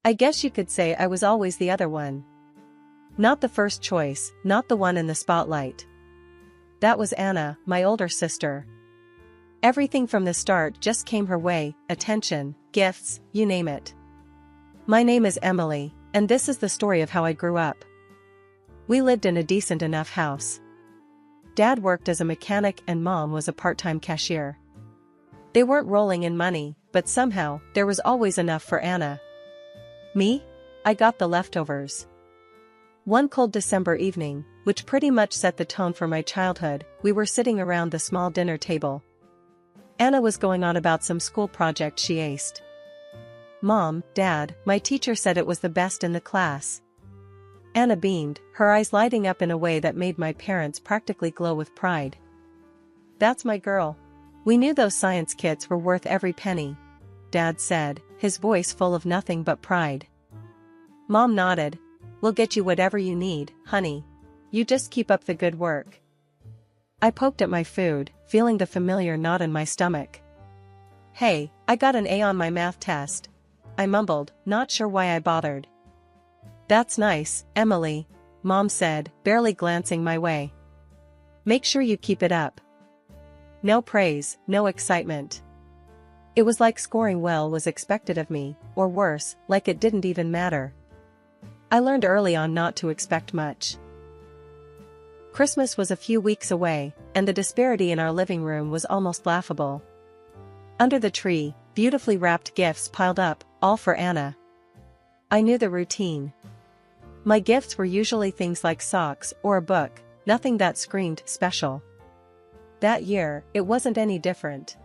I guess you could say I was always the other one. Not the first choice, not the one in the spotlight. That was Anna, my older sister. Everything from the start just came her way, attention, gifts, you name it. My name is Emily, and this is the story of how I grew up. We lived in a decent enough house. Dad worked as a mechanic and Mom was a part-time cashier. They weren't rolling in money, but somehow, there was always enough for Anna. Me? I got the leftovers. One cold December evening, which pretty much set the tone for my childhood, we were sitting around the small dinner table. Anna was going on about some school project she aced. Mom, Dad, my teacher said it was the best in the class. Anna beamed, her eyes lighting up in a way that made my parents practically glow with pride. That's my girl. We knew those science kits were worth every penny, Dad said, his voice full of nothing but pride. Mom nodded. We'll get you whatever you need, honey. You just keep up the good work. I poked at my food, feeling the familiar knot in my stomach. Hey, I got an A on my math test. I mumbled, not sure why I bothered. That's nice, Emily, Mom said, barely glancing my way. Make sure you keep it up. No praise, no excitement. It was like scoring well was expected of me, or worse, like it didn't even matter. I learned early on not to expect much. Christmas was a few weeks away, and the disparity in our living room was almost laughable. Under the tree, beautifully wrapped gifts piled up, all for Anna. I knew the routine. My gifts were usually things like socks or a book, nothing that screamed special. That year, it wasn't any different.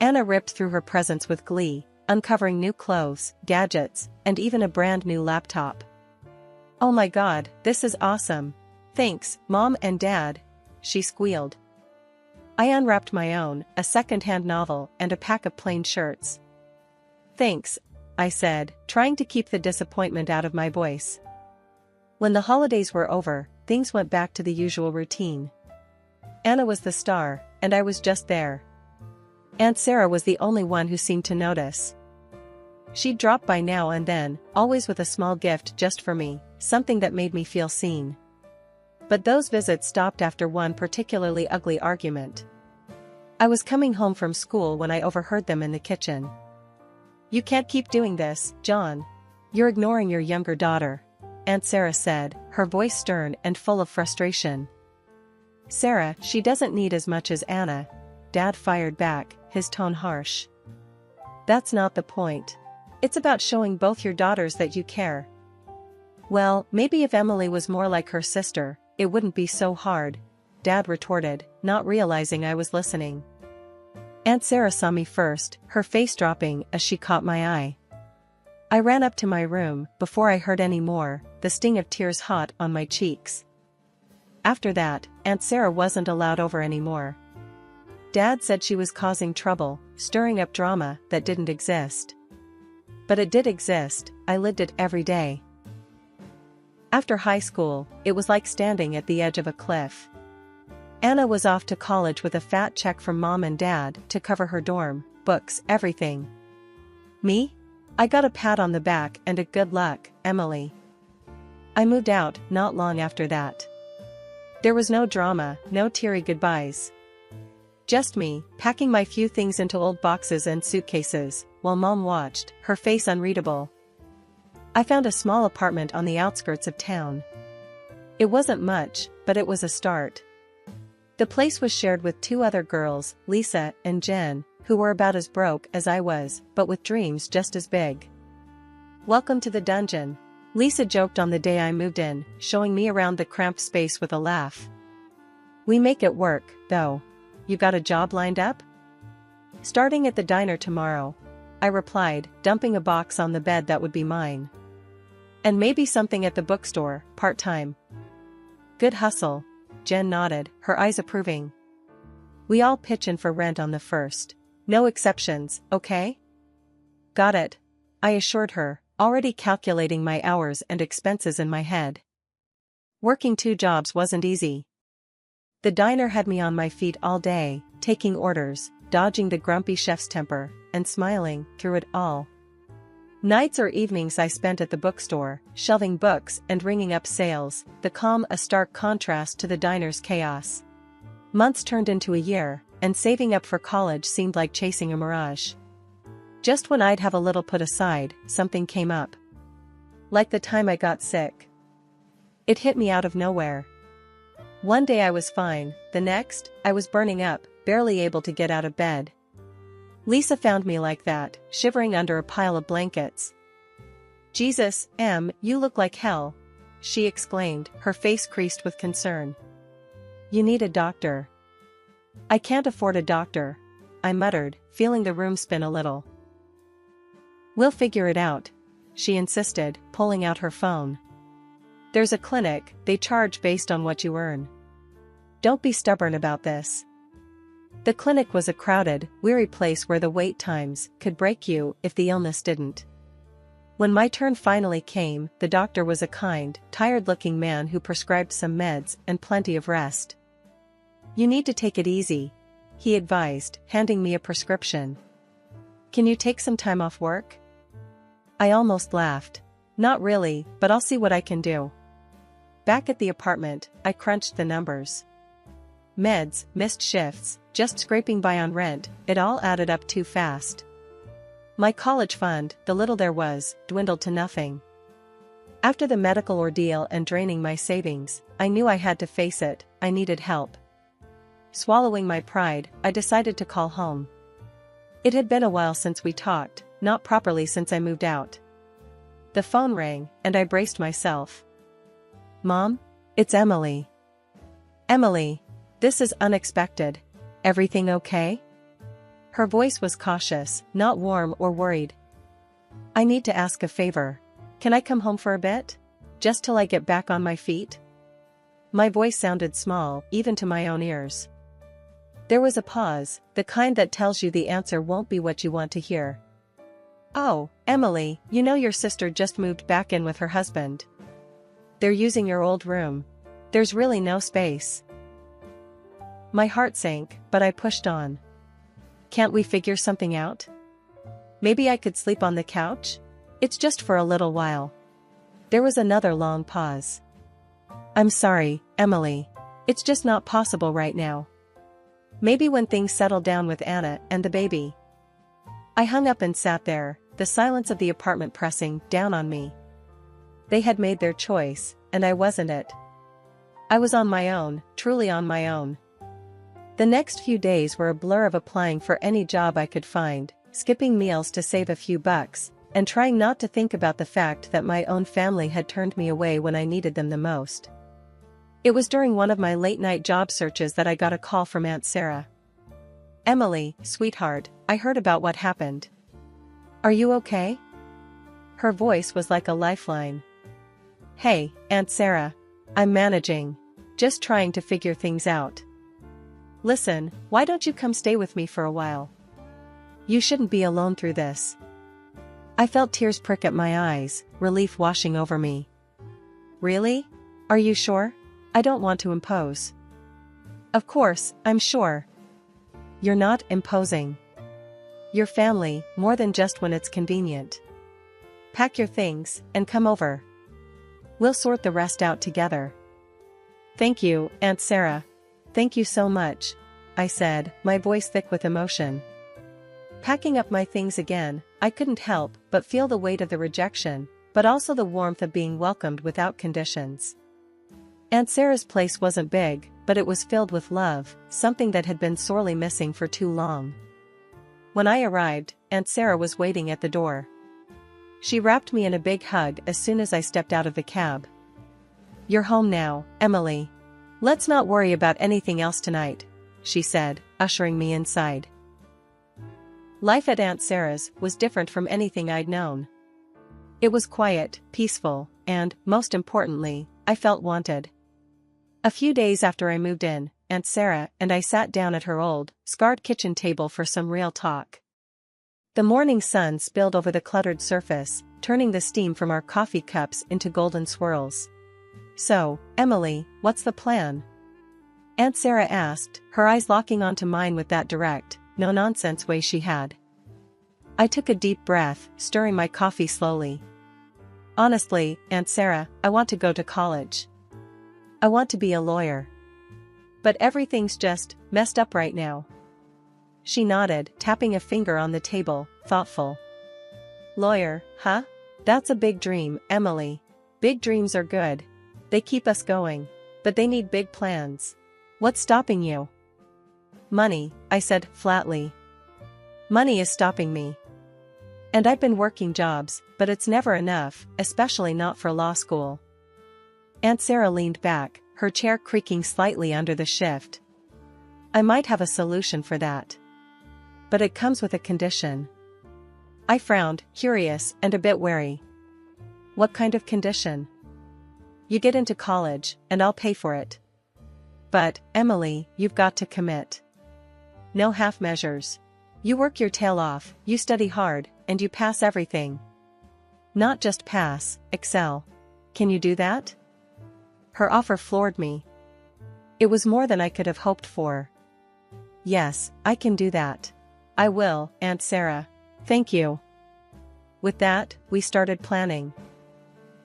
Anna ripped through her presents with glee, uncovering new clothes, gadgets, and even a brand new laptop. Oh my God, this is awesome. Thanks, Mom and Dad, she squealed. I unwrapped my own, a second-hand novel and a pack of plain shirts. Thanks, I said, trying to keep the disappointment out of my voice. When the holidays were over, things went back to the usual routine. Anna was the star, and I was just there. Aunt Sarah was the only one who seemed to notice. She'd drop by now and then, always with a small gift just for me, something that made me feel seen. But those visits stopped after one particularly ugly argument. I was coming home from school when I overheard them in the kitchen. You can't keep doing this, John. You're ignoring your younger daughter, Aunt Sarah said, her voice stern and full of frustration. Sarah, she doesn't need as much as Anna, Dad fired back, his tone harsh. That's not the point. It's about showing both your daughters that you care. Well, maybe if Emily was more like her sister, it wouldn't be so hard, Dad retorted, not realizing I was listening. Aunt Sarah saw me first, her face dropping as she caught my eye. I ran up to my room, before I heard any more, the sting of tears hot on my cheeks. After that, Aunt Sarah wasn't allowed over anymore. Dad said she was causing trouble, stirring up drama that didn't exist. But it did exist, I lived it every day. After high school, it was like standing at the edge of a cliff. Anna was off to college with a fat check from Mom and Dad to cover her dorm, books, everything. Me? I got a pat on the back and a good luck, Emily. I moved out not long after that. There was no drama, no teary goodbyes. Just me, packing my few things into old boxes and suitcases, while Mom watched, her face unreadable. I found a small apartment on the outskirts of town. It wasn't much, but it was a start. The place was shared with two other girls, Lisa and Jen, who were about as broke as I was, but with dreams just as big. Welcome to the dungeon, Lisa joked on the day I moved in, showing me around the cramped space with a laugh. We make it work, though. You got a job lined up? Starting at the diner tomorrow, I replied, dumping a box on the bed that would be mine. And maybe something at the bookstore, part-time. Good hustle, Jen nodded, her eyes approving. We all pitch in for rent on the first. No exceptions, okay? Got it, I assured her, already calculating my hours and expenses in my head. Working 2 jobs wasn't easy. The diner had me on my feet all day, taking orders, dodging the grumpy chef's temper, and smiling through it all. Nights or evenings I spent at the bookstore, shelving books and ringing up sales, the calm a stark contrast to the diner's chaos. Months turned into a year, and saving up for college seemed like chasing a mirage. Just when I'd have a little put aside, something came up. Like the time I got sick. It hit me out of nowhere. One day I was fine, the next, I was burning up, barely able to get out of bed. Lisa found me like that, shivering under a pile of blankets. "Jesus, Em, you look like hell," she exclaimed, her face creased with concern. "You need a doctor." "I can't afford a doctor," I muttered, feeling the room spin a little. "We'll figure it out," she insisted, pulling out her phone. "There's a clinic, they charge based on what you earn. Don't be stubborn about this." The clinic was a crowded, weary place where the wait times could break you if the illness didn't. When my turn finally came, the doctor was a kind, tired-looking man who prescribed some meds and plenty of rest. "You need to take it easy," he advised, handing me a prescription. "Can you take some time off work?" I almost laughed. "Not really, but I'll see what I can do." Back at the apartment, I crunched the numbers. Meds, missed shifts, just scraping by on rent, it all added up too fast. My college fund, the little there was, dwindled to nothing. After the medical ordeal and draining my savings, I knew I had to face it, I needed help. Swallowing my pride, I decided to call home. It had been a while since we talked, not properly since I moved out. The phone rang, and I braced myself. "Mom? It's Emily." "Emily. This is unexpected. Everything okay?" Her voice was cautious, not warm or worried. "I need to ask a favor. Can I come home for a bit? Just till I get back on my feet?" My voice sounded small, even to my own ears. There was a pause, the kind that tells you the answer won't be what you want to hear. "Oh, Emily, you know your sister just moved back in with her husband. They're using your old room. There's really no space." My heart sank, but I pushed on. "Can't we figure something out? Maybe I could sleep on the couch? It's just for a little while." There was another long pause. "I'm sorry, Emily. It's just not possible right now. Maybe when things settle down with Anna and the baby." I hung up and sat there, the silence of the apartment pressing down on me. They had made their choice, and I wasn't it. I was on my own, truly on my own. The next few days were a blur of applying for any job I could find, skipping meals to save a few bucks, and trying not to think about the fact that my own family had turned me away when I needed them the most. It was during one of my late-night job searches that I got a call from Aunt Sarah. "Emily, sweetheart, I heard about what happened. Are you okay?" Her voice was like a lifeline. "Hey, Aunt Sarah. I'm managing. Just trying to figure things out. Listen, why don't you come stay with me for a while? You shouldn't be alone through this." I felt tears prick at my eyes, relief washing over me. "Really? Are you sure? I don't want to impose." "Of course, I'm sure. You're not imposing. Your family, more than just when it's convenient. Pack your things, and come over. We'll sort the rest out together." "Thank you, Aunt Sarah. Thank you so much," I said, my voice thick with emotion. Packing up my things again, I couldn't help but feel the weight of the rejection, but also the warmth of being welcomed without conditions. Aunt Sarah's place wasn't big, but it was filled with love, something that had been sorely missing for too long. When I arrived, Aunt Sarah was waiting at the door. She wrapped me in a big hug as soon as I stepped out of the cab. "You're home now, Emily. Let's not worry about anything else tonight," she said, ushering me inside. Life at Aunt Sarah's was different from anything I'd known. It was quiet, peaceful, and, most importantly, I felt wanted. A few days after I moved in, Aunt Sarah and I sat down at her old, scarred kitchen table for some real talk. The morning sun spilled over the cluttered surface, turning the steam from our coffee cups into golden swirls. "So, Emily, what's the plan?" Aunt Sarah asked, her eyes locking onto mine with that direct, no-nonsense way she had. I took a deep breath, stirring my coffee slowly. Honestly, Aunt Sarah, I want to go to college. I want to be a lawyer. But everything's just messed up right now. She nodded, tapping a finger on the table, thoughtful. Lawyer, huh? That's a big dream, Emily. Big dreams are good. They keep us going. But they need big plans. What's stopping you? Money, I said flatly. Money is stopping me. And I've been working jobs, but it's never enough, especially not for law school. Aunt Sarah leaned back, her chair creaking slightly under the shift. I might have a solution for that. But it comes with a condition. I frowned, curious and a bit wary. What kind of condition? You get into college, and I'll pay for it. But, Emily, you've got to commit. No half measures. You work your tail off, you study hard, and you pass everything. Not just pass, excel. Can you do that? Her offer floored me. It was more than I could have hoped for. Yes, I can do that. I will, Aunt Sarah. Thank you. With that, we started planning.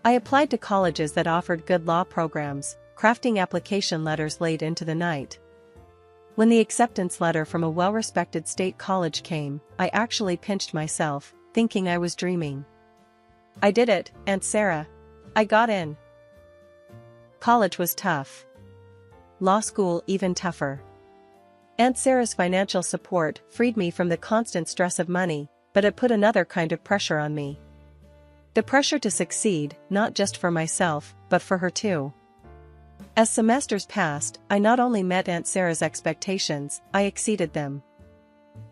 I applied to colleges that offered good law programs, crafting application letters late into the night. When the acceptance letter from a well-respected state college came, I actually pinched myself, thinking I was dreaming. I did it, Aunt Sarah. I got in. College was tough. Law school even tougher. Aunt Sarah's financial support freed me from the constant stress of money, but it put another kind of pressure on me. The pressure to succeed, not just for myself, but for her too. As semesters passed, I not only met Aunt Sarah's expectations, I exceeded them.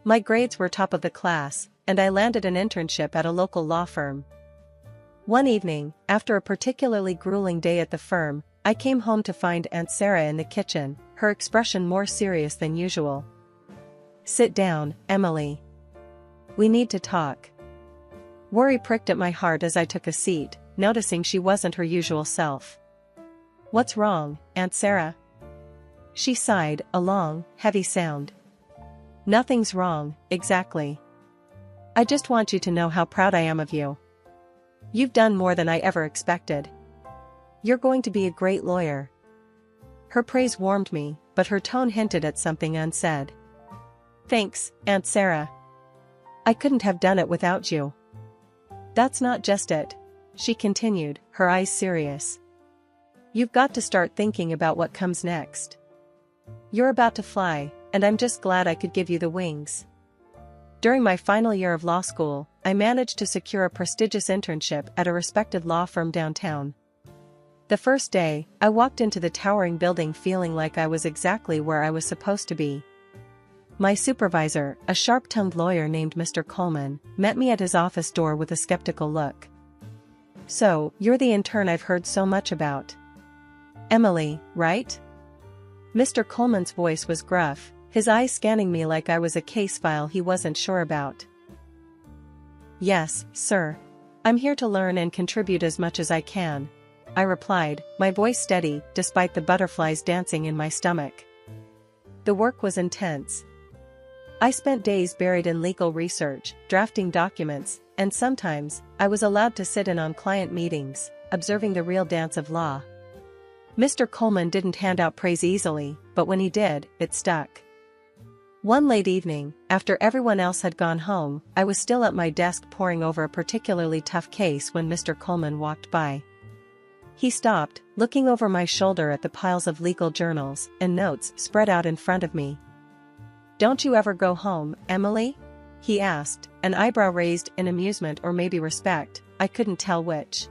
My grades were top of the class, and I landed an internship at a local law firm. One evening, after a particularly grueling day at the firm, I came home to find Aunt Sarah in the kitchen, her expression more serious than usual. Sit down, Emily. We need to talk. Worry pricked at my heart as I took a seat, noticing she wasn't her usual self. What's wrong, Aunt Sarah? She sighed, a long, heavy sound. Nothing's wrong, exactly. I just want you to know how proud I am of you. You've done more than I ever expected. You're going to be a great lawyer. Her praise warmed me, but her tone hinted at something unsaid. Thanks, Aunt Sarah. I couldn't have done it without you. That's not just it, she continued, her eyes serious. You've got to start thinking about what comes next. You're about to fly, and I'm just glad I could give you the wings. During my final year of law school, I managed to secure a prestigious internship at a respected law firm downtown. The first day, I walked into the towering building feeling like I was exactly where I was supposed to be. My supervisor, a sharp-tongued lawyer named Mr. Coleman, met me at his office door with a skeptical look. So, you're the intern I've heard so much about. Emily, right? Mr. Coleman's voice was gruff, his eyes scanning me like I was a case file he wasn't sure about. Yes, sir. I'm here to learn and contribute as much as I can, I replied, my voice steady despite the butterflies dancing in my stomach. The work was intense. I spent days buried in legal research, drafting documents, and sometimes, I was allowed to sit in on client meetings, observing the real dance of law. Mr. Coleman didn't hand out praise easily, but when he did, it stuck. One late evening, after everyone else had gone home, I was still at my desk poring over a particularly tough case when Mr. Coleman walked by. He stopped, looking over my shoulder at the piles of legal journals and notes spread out in front of me. Don't you ever go home, Emily? He asked, an eyebrow raised in amusement or maybe respect, I couldn't tell which.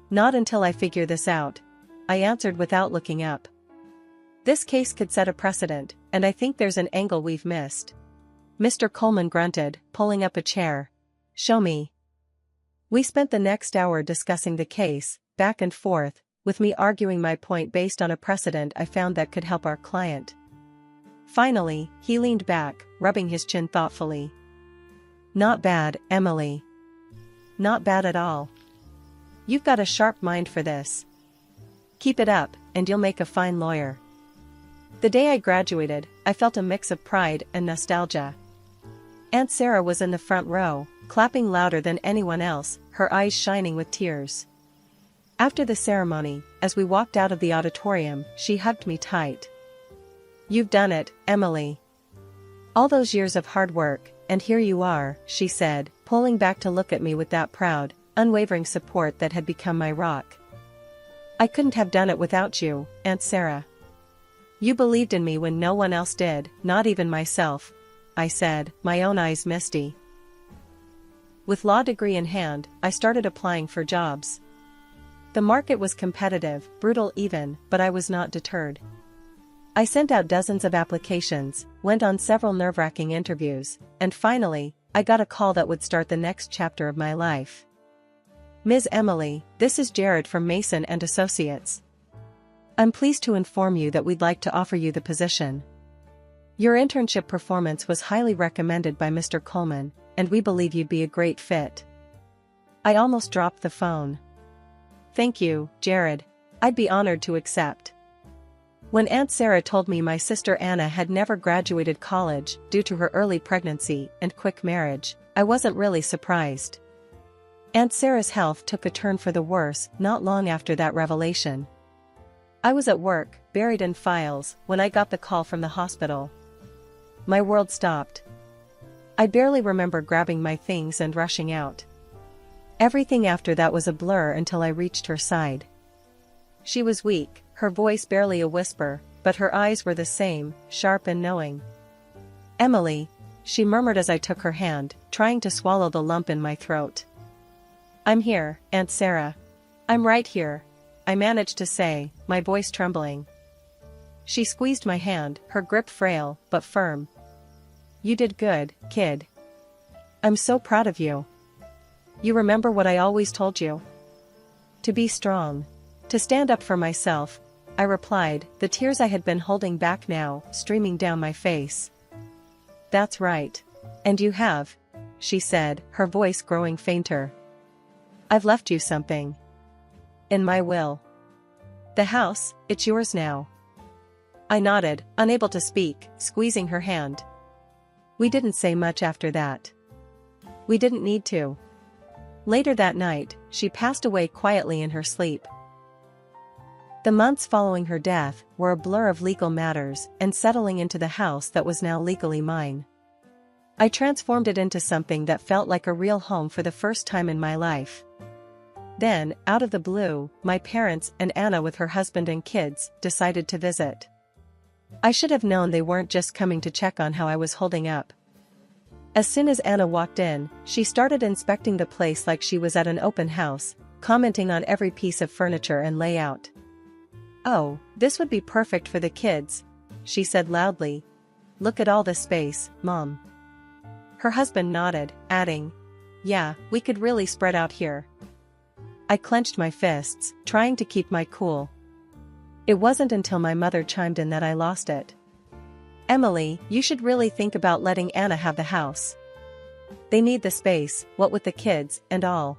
Not until I figure this out, I answered without looking up. This case could set a precedent, and I think there's an angle we've missed. Mr. Coleman grunted, pulling up a chair. Show me. We spent the next hour discussing the case, back and forth, with me arguing my point based on a precedent I found that could help our client. Finally, he leaned back, rubbing his chin thoughtfully. Not bad, Emily. Not bad at all. You've got a sharp mind for this. Keep it up, and you'll make a fine lawyer. The day I graduated, I felt a mix of pride and nostalgia. Aunt Sarah was in the front row, clapping louder than anyone else, her eyes shining with tears. After the ceremony, as we walked out of the auditorium, she hugged me tight. "You've done it, Emily. All those years of hard work, and here you are," she said, pulling back to look at me with that proud, unwavering support that had become my rock. "I couldn't have done it without you, Aunt Sarah. You believed in me when no one else did, not even myself," I said, my own eyes misty. With law degree in hand, I started applying for jobs. The market was competitive, brutal even, but I was not deterred. I sent out dozens of applications, went on several nerve-wracking interviews, and finally, I got a call that would start the next chapter of my life. "Ms. Emily, this is Jared from Mason and Associates. I'm pleased to inform you that we'd like to offer you the position. Your internship performance was highly recommended by Mr. Coleman, and we believe you'd be a great fit." I almost dropped the phone. "Thank you, Jared. I'd be honored to accept." When Aunt Sarah told me my sister Anna had never graduated college due to her early pregnancy and quick marriage, I wasn't really surprised. Aunt Sarah's health took a turn for the worse not long after that revelation. I was at work, buried in files, when I got the call from the hospital. My world stopped. I barely remember grabbing my things and rushing out. Everything after that was a blur until I reached her side. She was weak, her voice barely a whisper, but her eyes were the same, sharp and knowing. "Emily," she murmured as I took her hand, trying to swallow the lump in my throat. "I'm here, Aunt Sarah. I'm right here," I managed to say, my voice trembling. She squeezed my hand, her grip frail, but firm. "You did good, kid. I'm so proud of you. You remember what I always told you? To be strong. To stand up for myself," I replied, the tears I had been holding back now streaming down my face. "That's right. And you have," she said, her voice growing fainter. "I've left you something. In my will. The house, it's yours now." I nodded, unable to speak, squeezing her hand. We didn't say much after that. We didn't need to. Later that night, she passed away quietly in her sleep. The months following her death were a blur of legal matters and settling into the house that was now legally mine. I transformed it into something that felt like a real home for the first time in my life. Then, out of the blue, my parents and Anna with her husband and kids decided to visit. I should have known they weren't just coming to check on how I was holding up. As soon as Anna walked in, she started inspecting the place like she was at an open house, commenting on every piece of furniture and layout. "Oh, this would be perfect for the kids," she said loudly. "Look at all this space, Mom." Her husband nodded, adding, "Yeah, we could really spread out here." I clenched my fists, trying to keep my cool. It wasn't until my mother chimed in that I lost it. "Emily, you should really think about letting Anna have the house. They need the space, what with the kids and all.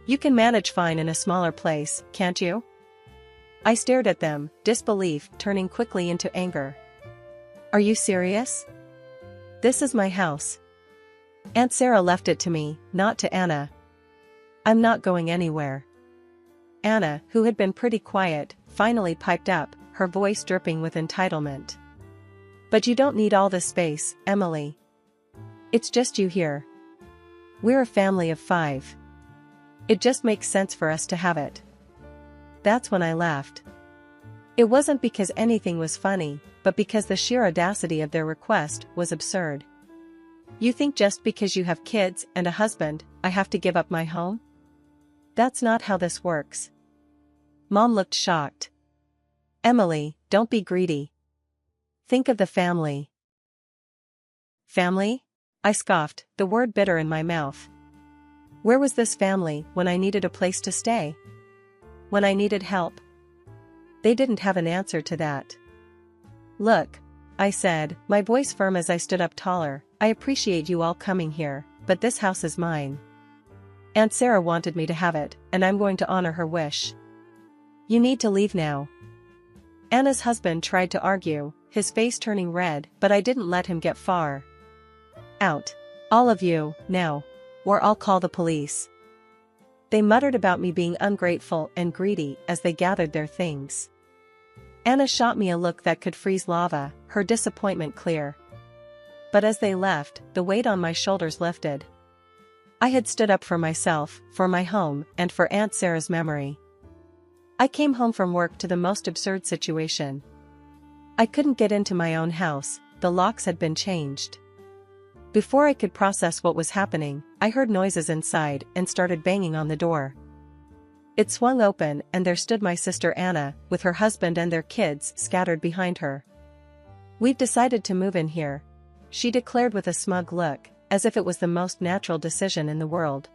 You can manage fine in a smaller place, can't you?" I stared at them, disbelief turning quickly into anger. "Are you serious? This is my house. Aunt Sarah left it to me, not to Anna. I'm not going anywhere." Anna, who had been pretty quiet, finally piped up, her voice dripping with entitlement. "But you don't need all this space, Emily. It's just you here. We're a family of 5. It just makes sense for us to have it." That's when I laughed. It wasn't because anything was funny, but because the sheer audacity of their request was absurd. "You think just because you have kids and a husband, I have to give up my home? That's not how this works." Mom looked shocked. "Emily, don't be greedy. Think of the family." "Family?" I scoffed, the word bitter in my mouth. Where was this family when I needed a place to stay? When I needed help? They didn't have an answer to that. "Look," I said, my voice firm as I stood up taller, "I appreciate you all coming here, but this house is mine. Aunt Sarah wanted me to have it, and I'm going to honor her wish. You need to leave now." Anna's husband tried to argue, his face turning red, but I didn't let him get far. Out. All of you, now. Or I'll call the police. They muttered about me being ungrateful and greedy as they gathered their things. Anna shot me a look that could freeze lava, her disappointment clear. But as they left, the weight on my shoulders lifted. I had stood up for myself, for my home, and for Aunt Sarah's memory. I came home from work to the most absurd situation. I couldn't get into my own house, the locks had been changed. Before I could process what was happening, I heard noises inside and started banging on the door. It swung open and there stood my sister Anna, with her husband and their kids scattered behind her. "We've decided to move in here," she declared with a smug look, as if it was the most natural decision in the world.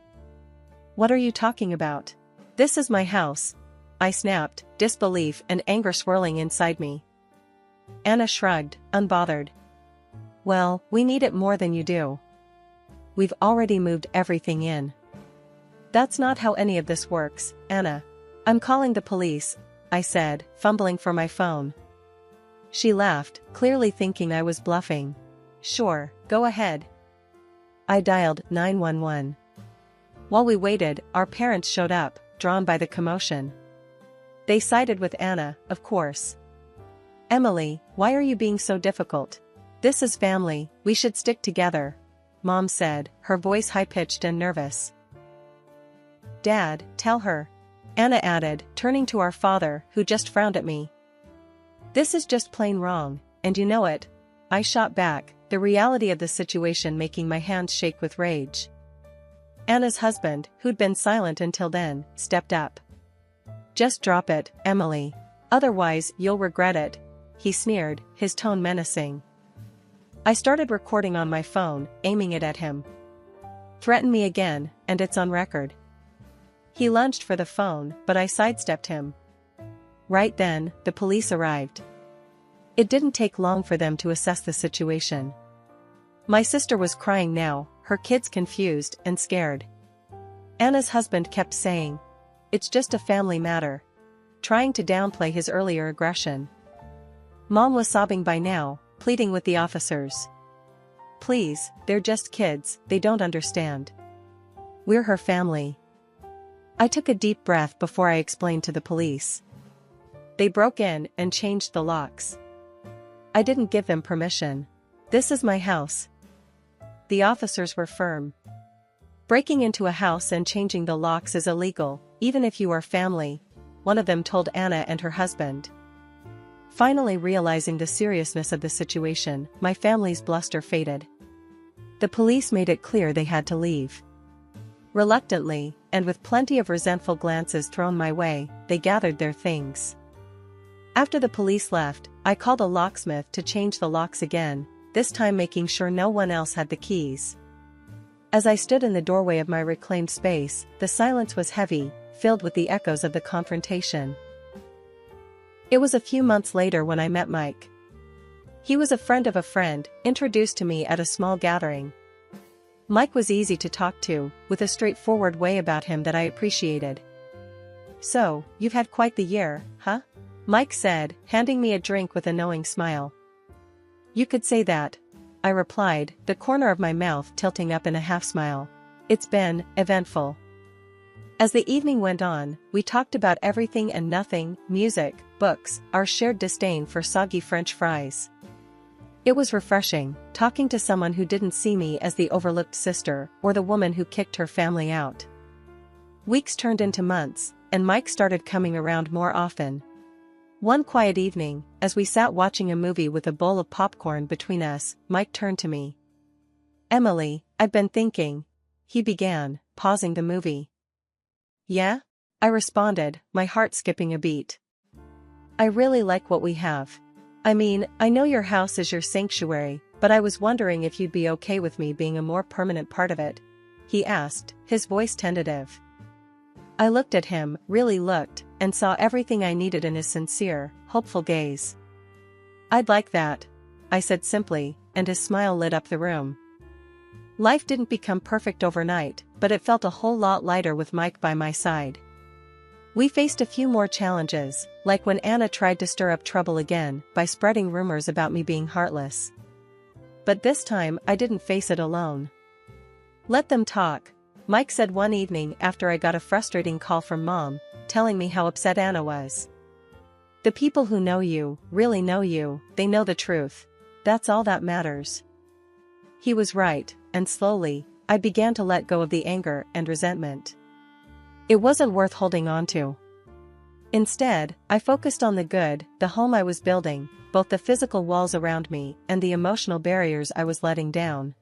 "What are you talking about? This is my house," I snapped, disbelief and anger swirling inside me. Anna shrugged, unbothered. "Well, we need it more than you do. We've already moved everything in." "That's not how any of this works, Anna. I'm calling the police," I said, fumbling for my phone. She laughed, clearly thinking I was bluffing. "Sure, go ahead." I dialed 911. While we waited, our parents showed up, drawn by the commotion. They sided with Anna, of course. "Emily, why are you being so difficult? This is family, we should stick together," Mom said, her voice high-pitched and nervous. "Dad, tell her," Anna added, turning to our father, who just frowned at me. "This is just plain wrong, and you know it," I shot back, the reality of the situation making my hands shake with rage. Anna's husband, who'd been silent until then, stepped up. "Just drop it, Emily. Otherwise, you'll regret it," he sneered, his tone menacing. I started recording on my phone, aiming it at him. "Threaten me again, and it's on record." He lunged for the phone, but I sidestepped him. Right then, the police arrived. It didn't take long for them to assess the situation. My sister was crying now, her kids confused and scared. Anna's husband kept saying, "It's just a family matter," trying to downplay his earlier aggression. Mom was sobbing by now, pleading with the officers. "Please, they're just kids, they don't understand. We're her family." I took a deep breath before I explained to the police. They broke in and changed the locks. I didn't give them permission. "This is my house." The officers were firm. "Breaking into a house and changing the locks is illegal, even if you are family," one of them told Anna and her husband. Finally realizing the seriousness of the situation, my family's bluster faded. The police made it clear they had to leave. Reluctantly, and with plenty of resentful glances thrown my way, they gathered their things. After the police left, I called a locksmith to change the locks again, this time making sure no one else had the keys. As I stood in the doorway of my reclaimed space, the silence was heavy, filled with the echoes of the confrontation. It was a few months later when I met Mike. He was a friend of a friend, introduced to me at a small gathering. Mike was easy to talk to, with a straightforward way about him that I appreciated. "So, you've had quite the year, huh?" Mike said, handing me a drink with a knowing smile. "You could say that," I replied, the corner of my mouth tilting up in a half-smile. "It's been eventful." As the evening went on, we talked about everything and nothing, music, books, our shared disdain for soggy French fries. It was refreshing, talking to someone who didn't see me as the overlooked sister or the woman who kicked her family out. Weeks turned into months, and Mike started coming around more often. One quiet evening, as we sat watching a movie with a bowl of popcorn between us, Mike turned to me. "Emily, I've been thinking," he began, pausing the movie. "Yeah?" I responded, my heart skipping a beat. "I really like what we have. I mean, I know your house is your sanctuary, but I was wondering if you'd be okay with me being a more permanent part of it," he asked, his voice tentative. I looked at him, really looked, and saw everything I needed in his sincere, hopeful gaze. "I'd like that," I said simply, and his smile lit up the room. Life didn't become perfect overnight, but it felt a whole lot lighter with Mike by my side. We faced a few more challenges, like when Anna tried to stir up trouble again by spreading rumors about me being heartless. But this time I didn't face it alone. "Let them talk," Mike said one evening after I got a frustrating call from Mom, telling me how upset Anna was. "The people who know you, really know you, they know the truth. That's all that matters." He was right, and slowly, I began to let go of the anger and resentment. It wasn't worth holding on to. Instead, I focused on the good, the home I was building, both the physical walls around me and the emotional barriers I was letting down.